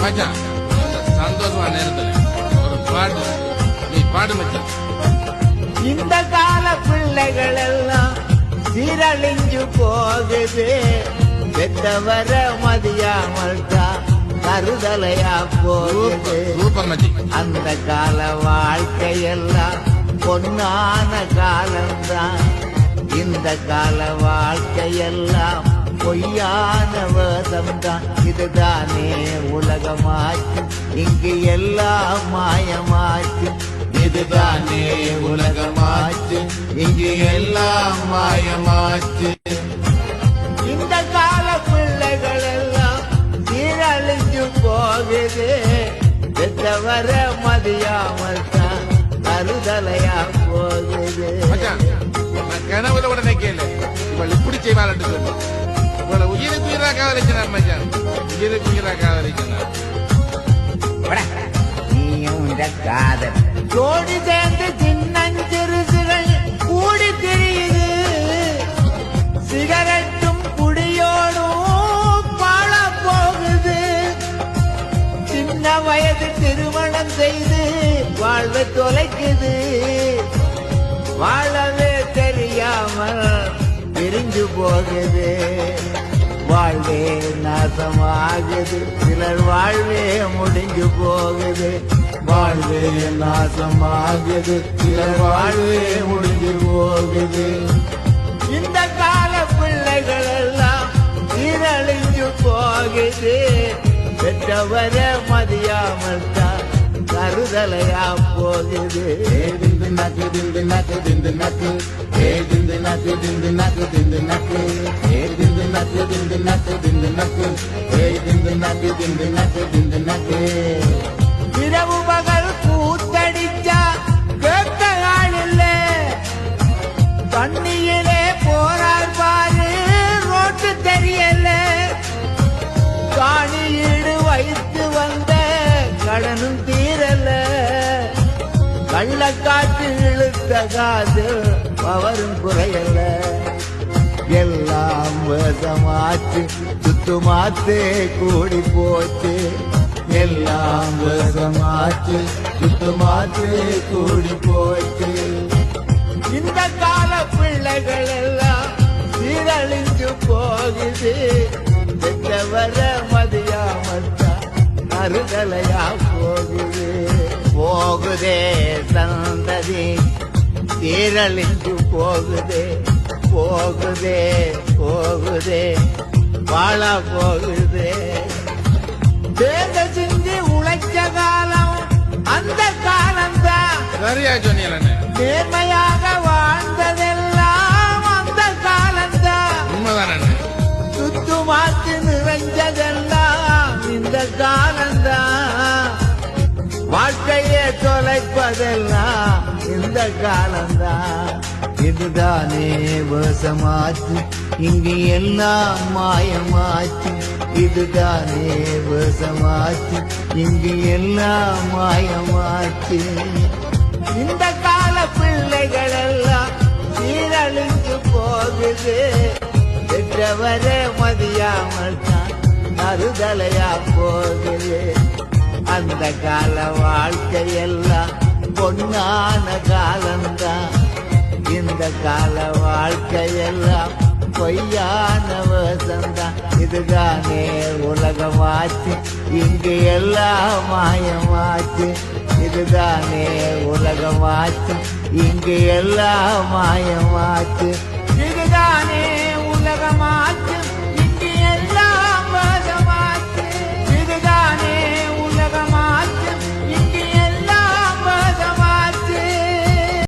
மச்சான் சந்தோஷமா நேரத்துல ஒரு பாட்டு நீ பாடு மச்சான். இந்த கால பிள்ளைகள் எல்லாம் சீரழிஞ்சு போகுது, பெற்றவர மதியாமல் தான் கருதலையா போகுது. அந்த கால வாழ்க்கையெல்லாம் பொன்னான காலம்தான், இந்த கால வாழ்க்கையெல்லாம் பொய்யான வேதம்தான். இதுதானே உலகமாச்சு, இங்கு எல்லாம் மாயமாச்சு. இதுதானே உலகமாச்சு, இங்கு எல்லாம் மாயமாச்சு. இந்த கால பிள்ளைகள் எல்லாம் சீரழிஞ்சு போகுது, பெற்றவர மதியாமல் தான் கருதலையா போகுது. கனவுல உடனே கேளு, இவள் இப்படி செய்வாள் சொல்லு. இவளை உயிருக்கு உயிராக காதலிச்சினார் மச்சான், உயிருக்கு உயிராக காதலிச்சினார். நீயும் காதல் ஜோடி சேர்ந்து சின்னஞ்சிறுசுகள் கூடி திரியுது, சிகரெட்டும் குடியோடும் பாழ போகுது. சின்ன வயது திருமணம் செய்து வாழ்வை தொலைக்குது, வாழவே தெரியாமல் பிரிஞ்சு போகுது. வாழ்வே நாசமாகுது, சிலர் வாழ்வே முடிஞ்சு போகுது. வாழ்வே நாசமாகுது, சிலர் வாழ்வே முடிஞ்சு போகுது. இந்த கால பிள்ளைகள் எல்லாம் சீரழிஞ்சு போகுது, பெற்றவர மதியாமல் தான் கருதலையா போகுது. திந்து நக்கு திந்து நக்கு திந்து நக்கு, திந்து நக்கு திந்து நக்கு திந்து நக்கு, திந்து நக்கு திந்து நக்கு திந்து நக்கு, திந்து நக்கு திந்து நக்கு திந்து நக்கு. இரவு பகல் கூத்தடிச்சா கேட்க ஆள் இல்ல, தண்ணியிலே போறார் பாரு ரோட்டு தெரியல. காணியீடு வைத்து வந்த கடனும் தீரல, கள்ளக்காட்டு இழுத்த காது அவரும் குறையல. எல்லாம் வேசமாச்சு, சுத்துமாத்தே கூடி போச்சு. எல்லாம் வேசமாச்சு, சுத்துமாத்தே கூடி போச்சு. இந்த கால பிள்ளைகள் எல்லாம் சீரழிஞ்சு போகுது, பெற்றவர மதியாமல் அருகலையா போகுது. போகுதே சந்ததி சீரழிஞ்சு போகுதே, போகுதே போகுதே வாழ போகுதே. தேர்ந்த சிந்தி உழைச்ச காலம் அந்த காலம்தான், சரியா சொன்னீங்க. நேர்மையாக வாழ்ந்ததெல்லாம் அந்த காலம்தான். உண்மைதான். சுத்து மாத்து நிறைஞ்சதெல்லாம் இந்த காலம்தான். வாழ்க்கையை தொலைப்பதெல்லாம் இந்த காலம்தான். இதுதானே வேசமாச்சு, இங்கு எல்லாம் மாயமாச்சு. இதுதானே வேசமாச்சு, இங்கு எல்லாம் மாயமாச்சு. இந்த கால பிள்ளைகள் எல்லாம் சீரழிஞ்சு போகுது, பெற்றவர மதியாமல் தான் அறுதலையா போகுது. அந்த கால வாழ்க்கையெல்லாம் பொன்னான காலம்தான், இந்த கால வாழ்க்கையெல்லாம் பொய்யான வேசம்தான். இதுதானே உலகமாச்சு, இங்கு எல்லாம் மாயமாச்சு. இதுதானே உலகமாச்சு, இங்கு எல்லாம் மாயமாச்சு.